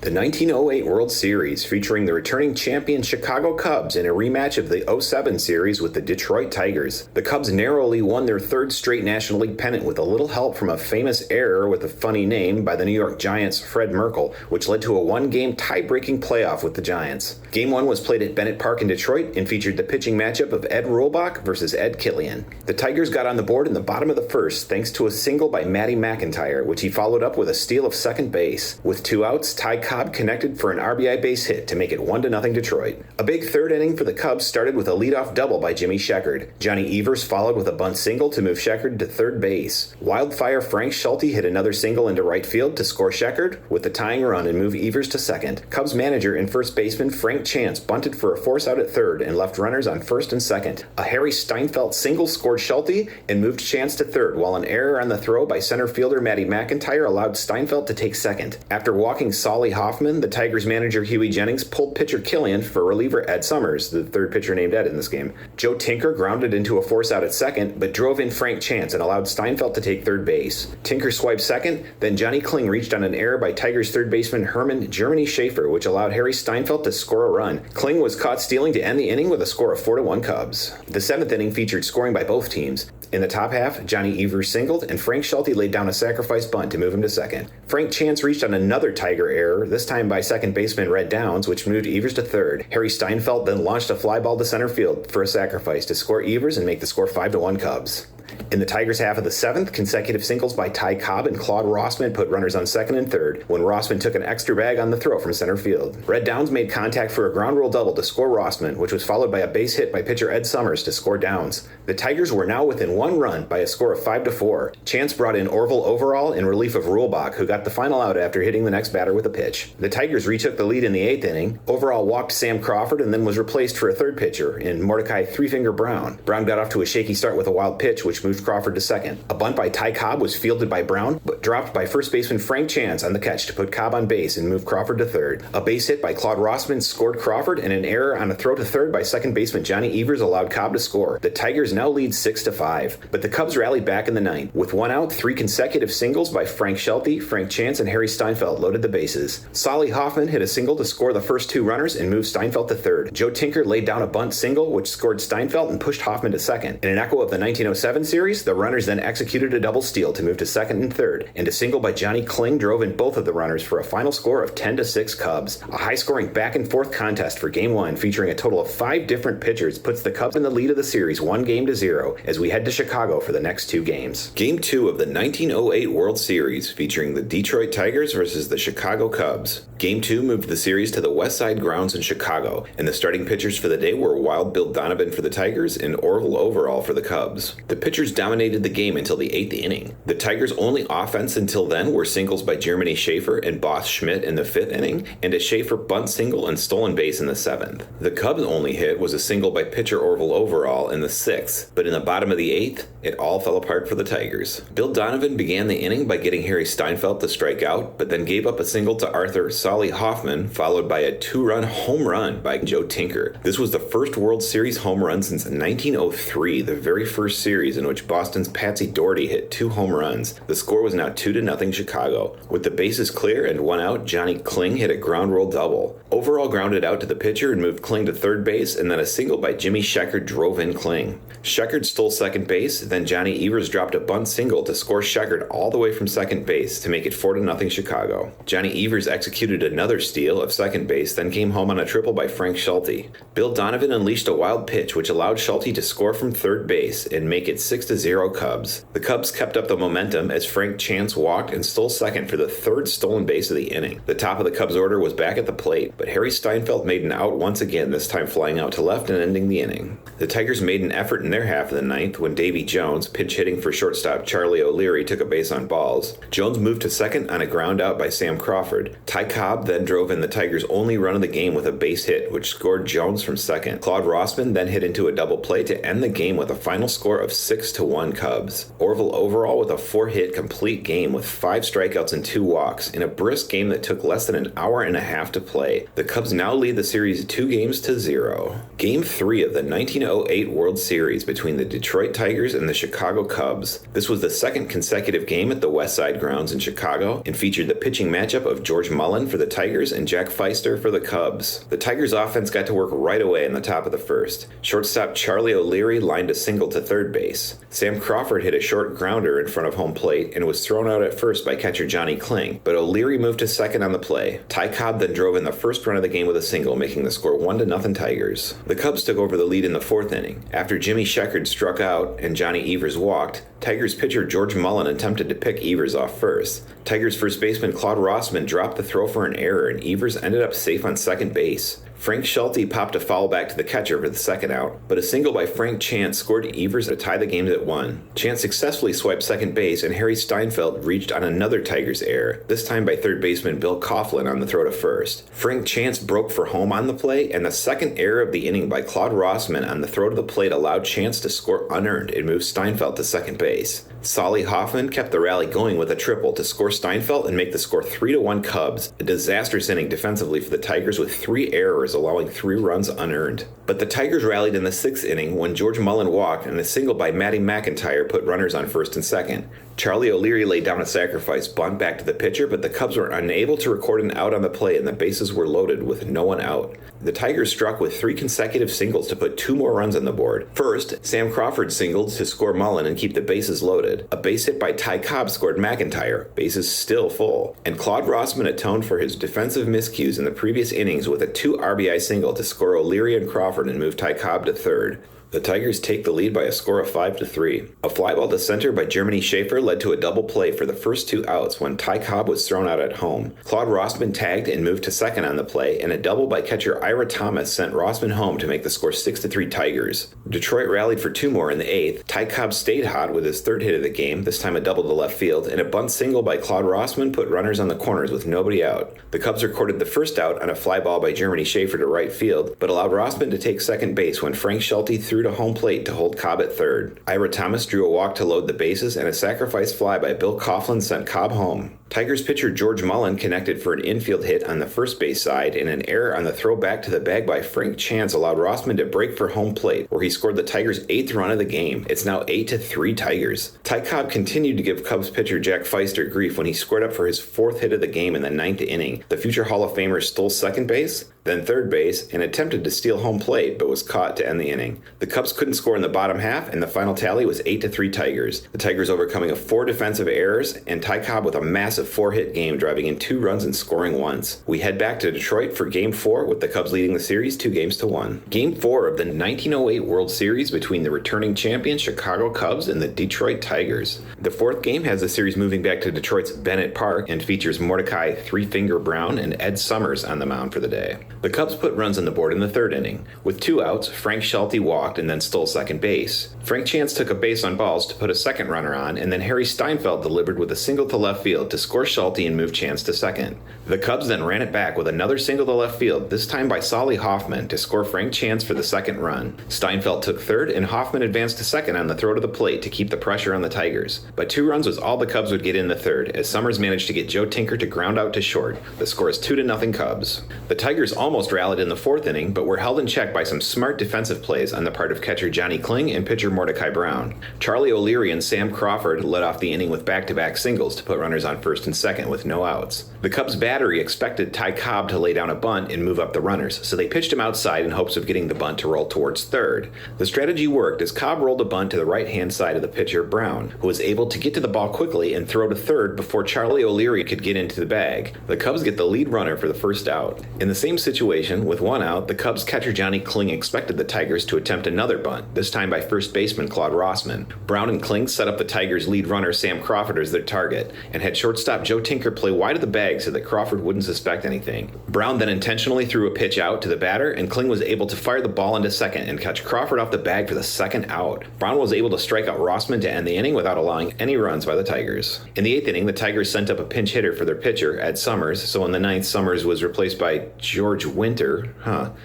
The 1908 World Series, featuring the returning champion Chicago Cubs in a rematch of the '07 series with the Detroit Tigers. The Cubs narrowly won their third straight National League pennant with a little help from a famous error with a funny name by the New York Giants' Fred Merkle, which led to a one-game tie-breaking playoff with the Giants. Game 1 was played at Bennett Park in Detroit and featured the pitching matchup of Ed Rohlbach versus Ed Killian. The Tigers got on the board in the bottom of the first thanks to a single by Matty McIntyre, which he followed up with a steal of second base. With 2 outs, Ty Cobb connected for an RBI base hit to make it 1-0 Detroit. A big third inning for the Cubs started with a leadoff double by Jimmy Sheckard. Johnny Evers followed with a bunt single to move Sheckard to third base. Wildfire Frank Schulte hit another single into right field to score Sheckard with the tying run and move Evers to second. Cubs manager and first baseman Frank Chance bunted for a force out at third and left runners on first and second. A Harry Steinfeld single scored Schulte and moved Chance to third, while an error on the throw by center fielder Matty McIntyre allowed Steinfeld to take second. After walking Solly Hoffman, the Tigers manager Huey Jennings pulled pitcher Killian for reliever Ed Summers, the third pitcher named Ed in this game. Joe Tinker grounded into a force out at second, but drove in Frank Chance and allowed Steinfeld to take third base. Tinker swiped second, then Johnny Kling reached on an error by Tigers third baseman Herman Germany Schaefer, which allowed Harry Steinfeld to score a run. Kling was caught stealing to end the inning with a score of 4-1 Cubs. The 7th inning featured scoring by both teams. In the top half, Johnny Evers singled, and Frank Schulte laid down a sacrifice bunt to move him to second. Frank Chance reached on another Tiger error, this time by second baseman Red Downs, which moved Evers to third. Harry Steinfeld then launched a fly ball to center field for a sacrifice to score Evers and make the score 5-1 Cubs. In the Tigers' half of the 7th, consecutive singles by Ty Cobb and Claude Rossman put runners on second and third when Rossman took an extra bag on the throw from center field. Red Downs made contact for a ground rule double to score Rossman, which was followed by a base hit by pitcher Ed Summers to score Downs. The Tigers were now within 1 run by a score of 5-4. Chance brought in Orville Overall in relief of Rohlbach, who got the final out after hitting the next batter with a pitch. The Tigers retook the lead in the 8th inning. Overall walked Sam Crawford and then was replaced for a third pitcher in Mordecai Three-Finger Brown. Brown got off to a shaky start with a wild pitch, which moved Crawford to second. A bunt by Ty Cobb was fielded by Brown, but dropped by first baseman Frank Chance on the catch to put Cobb on base and move Crawford to third. A base hit by Claude Rossman scored Crawford, and an error on a throw to third by second baseman Johnny Evers allowed Cobb to score. The Tigers now lead 6-5, but the Cubs rallied back in the 9th. With 1 out, 3 consecutive singles by Frank Schulte, Frank Chance, and Harry Steinfeld loaded the bases. Solly Hoffman hit a single to score the first 2 runners and moved Steinfeld to third. Joe Tinker laid down a bunt single, which scored Steinfeld and pushed Hoffman to second. In an echo of the 1907 series, the runners then executed a double steal to move to second and third, and a single by Johnny Kling drove in both of the runners for a final score of 10-6 Cubs. A high-scoring back-and-forth contest for Game 1 featuring a total of 5 different pitchers puts the Cubs in the lead of the series 1-0 as we head to Chicago for the next 2 games. Game 2 of the 1908 World Series featuring the Detroit Tigers versus the Chicago Cubs. Game 2 moved the series to the West Side grounds in Chicago, and the starting pitchers for the day were Wild Bill Donovan for the Tigers and Orville Overall for the Cubs. The pitchers dominated the game until the 8th inning. The Tigers' only offense until then were singles by Germany Schaefer and Boss Schmidt in the 5th inning, and a Schaefer bunt single and stolen base in the 7th. The Cubs' only hit was a single by pitcher Orville Overall in the 6th, but in the bottom of the 8th, it all fell apart for the Tigers. Bill Donovan began the inning by getting Harry Steinfeld to strike out, but then gave up a single to Arthur Solly Hoffman, followed by a 2-run home run by Joe Tinker. This was the first World Series home run since 1903, the very first series in which Boston's Patsy Doherty hit 2 home runs. The score was now 2-0 Chicago. With the bases clear and 1 out, Johnny Kling hit a ground roll double. Overall grounded out to the pitcher and moved Kling to third base, and then a single by Jimmy Sheckard drove in Kling. Sheckard stole second base, then Johnny Evers dropped a bunt single to score Sheckard all the way from second base to make it 4-0 Chicago. Johnny Evers executed another steal of second base, then came home on a triple by Frank Schulte. Bill Donovan unleashed a wild pitch which allowed Schulte to score from third base and make it 6-0 Cubs. The Cubs kept up the momentum as Frank Chance walked and stole second for the 3rd stolen base of the inning. The top of the Cubs order was back at the plate, but Harry Steinfeld made an out once again, this time flying out to left and ending the inning. The Tigers made an effort in their half of the 9th when Davy Jones, pinch hitting for shortstop Charlie O'Leary, took a base on balls. Jones moved to second on a ground out by Sam Crawford. Ty Cobb then drove in the Tigers' only run of the game with a base hit, which scored Jones from second. Claude Rossman then hit into a double play to end the game with a final score of 6 6-1 Cubs. Orville overall with a 4-hit complete game with 5 strikeouts and 2 walks in a brisk game that took less than an hour and a half to play. The Cubs now lead the series 2-0. Game 3 of the 1908 World Series between the Detroit Tigers and the Chicago Cubs. This was the second consecutive game at the West Side Grounds in Chicago and featured the pitching matchup of George Mullen for the Tigers and Jack Feister for the Cubs. The Tigers offense got to work right away in the top of the first. Shortstop Charlie O'Leary lined a single to third base. Sam Crawford hit a short grounder in front of home plate and was thrown out at first by catcher Johnny Kling, but O'Leary moved to second on the play. Ty Cobb then drove in the first run of the game with a single, making the score 1-0 Tigers. The Cubs took over the lead in the 4th inning. After Jimmy Sheckard struck out and Johnny Evers walked, Tigers pitcher George Mullen attempted to pick Evers off first. Tigers first baseman Claude Rossman dropped the throw for an error, and Evers ended up safe on second base. Frank Schulte popped a foul back to the catcher for the second out, but a single by Frank Chance scored Evers to tie the game at 1. Chance successfully swiped second base, and Harry Steinfeld reached on another Tigers error, this time by third baseman Bill Coughlin on the throw to first. Frank Chance broke for home on the play, and the second error of the inning by Claude Rossman on the throw to the plate allowed Chance to score unearned and move Steinfeld to second base. Solly Hoffman kept the rally going with a triple to score Steinfeld and make the score 3-1 Cubs, a disastrous inning defensively for the Tigers with 3 errors allowing 3 runs unearned. But the Tigers rallied in the 6th inning when George Mullen walked and a single by Matty McIntyre put runners on first and second. Charlie O'Leary laid down a sacrifice bunt back to the pitcher, but the Cubs were unable to record an out on the play and the bases were loaded with no one out. The Tigers struck with 3 consecutive singles to put 2 more runs on the board. First, Sam Crawford singled to score Mullen and keep the bases loaded. A base hit by Ty Cobb scored McIntyre, bases still full. And Claude Rossman atoned for his defensive miscues in the previous innings with a 2 RBI single to score O'Leary and Crawford and move Ty Cobb to third. The Tigers take the lead by a score of 5-3. A fly ball to center by Germany Schaefer led to a double play for the first 2 outs when Ty Cobb was thrown out at home. Claude Rossman tagged and moved to second on the play, and a double by catcher Ira Thomas sent Rossman home to make the score 6-3 Tigers. Detroit rallied for 2 more in the 8th. Ty Cobb stayed hot with his 3rd hit of the game, this time a double to left field, and a bunt single by Claude Rossman put runners on the corners with nobody out. The Cubs recorded the first out on a fly ball by Germany Schaefer to right field, but allowed Rossman to take second base when Frank Schulte threw to home plate to hold Cobb at third. Ira Thomas drew a walk to load the bases, and a sacrifice fly by Bill Coughlin sent Cobb home. Tigers pitcher George Mullen connected for an infield hit on the first base side, and an error on the throw back to the bag by Frank Chance allowed Rossman to break for home plate, where he scored the Tigers' 8th run of the game. It's now 8-3 Tigers. Ty Cobb continued to give Cubs pitcher Jack Feister grief when he scored up for his 4th hit of the game in the 9th inning. The future Hall of Famer stole second base, then third base, and attempted to steal home plate, but was caught to end the inning. The Cubs couldn't score in the bottom half, and the final tally was 8-3 Tigers. The Tigers overcoming 4 defensive errors, and Ty Cobb with a massive 4-hit game, driving in 2 runs and scoring once. We head back to Detroit for Game 4, with the Cubs leading the series 2-1. Game 4 of the 1908 World Series between the returning champion Chicago Cubs and the Detroit Tigers. The 4th game has the series moving back to Detroit's Bennett Park and features Mordecai Three-Finger Brown and Ed Summers on the mound for the day. The Cubs put runs on the board in the 3rd inning. With 2 outs, Frank Schulte walked and then stole second base. Frank Chance took a base on balls to put a second runner on, and then Harry Steinfeld delivered with a single to left field to score Schulte and move Chance to second. The Cubs then ran it back with another single to left field, this time by Solly Hoffman, to score Frank Chance for the second run. Steinfeld took third, and Hoffman advanced to second on the throw to the plate to keep the pressure on the Tigers. But 2 runs was all the Cubs would get in the 3rd, as Summers managed to get Joe Tinker to ground out to short. The score is 2-0 Cubs. The Tigers almost rallied in the 4th inning, but were held in check by some smart defensive plays on the part of catcher Johnny Kling and pitcher Mordecai Brown. Charlie O'Leary and Sam Crawford led off the inning with back-to-back singles to put runners on first and second with no outs. The Cubs battery expected Ty Cobb to lay down a bunt and move up the runners, so they pitched him outside in hopes of getting the bunt to roll towards third. The strategy worked as Cobb rolled a bunt to the right-hand side of the pitcher Brown, who was able to get to the ball quickly and throw to third before Charlie O'Leary could get into the bag. The Cubs get the lead runner for the first out. In the same situation, with 1 out, the Cubs catcher Johnny Kling expected the Tigers to attempt another bunt, this time by first baseman Claude Rossman. Brown and Kling set up the Tigers' lead runner Sam Crawford as their target, and had shortstop shortstop Joe Tinker play wide of the bag so that Crawford wouldn't suspect anything. Brown then intentionally threw a pitch out to the batter, and Kling was able to fire the ball into second and catch Crawford off the bag for the second out. Brown was able to strike out Rossman to end the inning without allowing any runs by the Tigers. In the 8th inning, the Tigers sent up a pinch hitter for their pitcher, Ed Summers, so in the 9th, Summers was replaced by George Winter.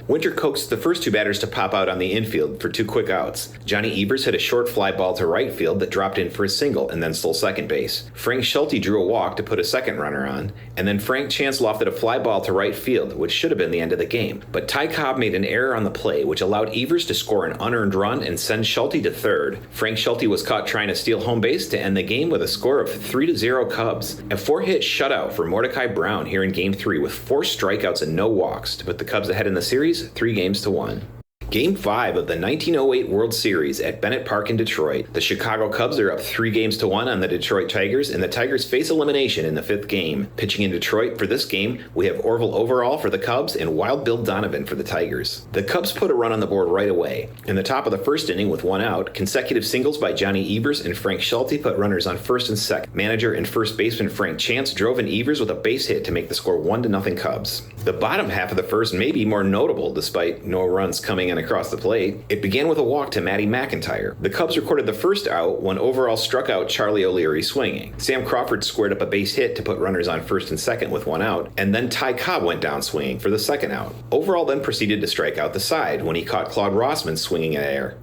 Winter coaxed the first two batters to pop out on the infield for 2 quick outs. Johnny Evers hit a short fly ball to right field that dropped in for a single and then stole second base. Frank Schulte drew a walk to put a second runner on, and then Frank Chance lofted a fly ball to right field, which should have been the end of the game. But Ty Cobb made an error on the play, which allowed Evers to score an unearned run and send Schulte to third. Frank Schulte was caught trying to steal home base to end the game with a score of 3-0 Cubs. A 4-hit shutout for Mordecai Brown here in Game 3 with 4 strikeouts and no walks to put the Cubs ahead in the series 3-1. Game 5 of the 1908 World Series at Bennett Park in Detroit. The Chicago Cubs are up 3-1 on the Detroit Tigers, and the Tigers face elimination in the 5th game. Pitching in Detroit for this game, we have Orville Overall for the Cubs and Wild Bill Donovan for the Tigers. The Cubs put a run on the board right away. In the top of the 1st inning with 1 out, consecutive singles by Johnny Evers and Frank Schulte put runners on first and second. Manager and first baseman Frank Chance drove in Evers with a base hit to make the score 1-0 Cubs. The bottom half of the 1st may be more notable despite no runs coming in across the plate. It began with a walk to Matty McIntyre. The Cubs recorded the first out when Overall struck out Charlie O'Leary swinging. Sam Crawford squared up a base hit to put runners on first and second with 1 out, and then Ty Cobb went down swinging for the second out. Overall then proceeded to strike out the side when he caught Claude Rossman swinging at air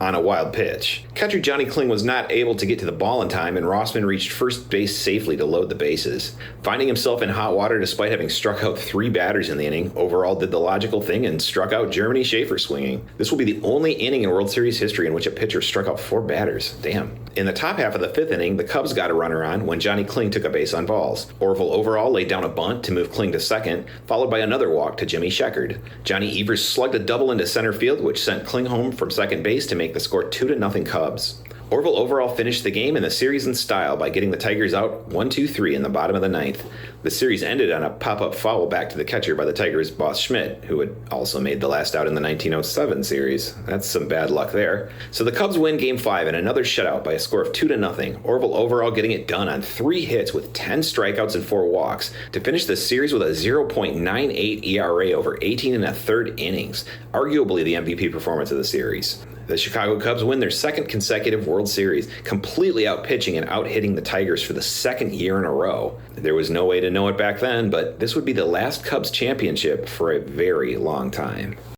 on a wild pitch. Catcher Johnny Kling was not able to get to the ball in time, and Rossman reached first base safely to load the bases. Finding himself in hot water despite having struck out 3 batters in the inning, Overall did the logical thing and struck out Jeremy Schaefer swinging. This will be the only inning in World Series history in which a pitcher struck out 4 batters. Damn. In the top half of the 5th inning, the Cubs got a runner on when Johnny Kling took a base on balls. Orville Overall laid down a bunt to move Kling to second, followed by another walk to Jimmy Sheckard. Johnny Evers slugged a double into center field, which sent Kling home from second base to make the score 2-0 Cubs. Orville Overall finished the game and the series in style by getting the Tigers out 1-2-3 in the bottom of the 9th. The series ended on a pop-up foul back to the catcher by the Tigers' boss Schmidt, who had also made the last out in the 1907 series. That's some bad luck there. So the Cubs win Game 5 in another shutout by a score of 2-0. Orville Overall getting it done on 3 hits with 10 strikeouts and 4 walks to finish the series with a 0.98 ERA over 18 1/3 innings. Arguably the MVP performance of the series. The Chicago Cubs win their 2nd consecutive World Series, completely out-pitching and out-hitting the Tigers for the 2nd year in a row. There was no way to know it back then, but this would be the last Cubs championship for a very long time.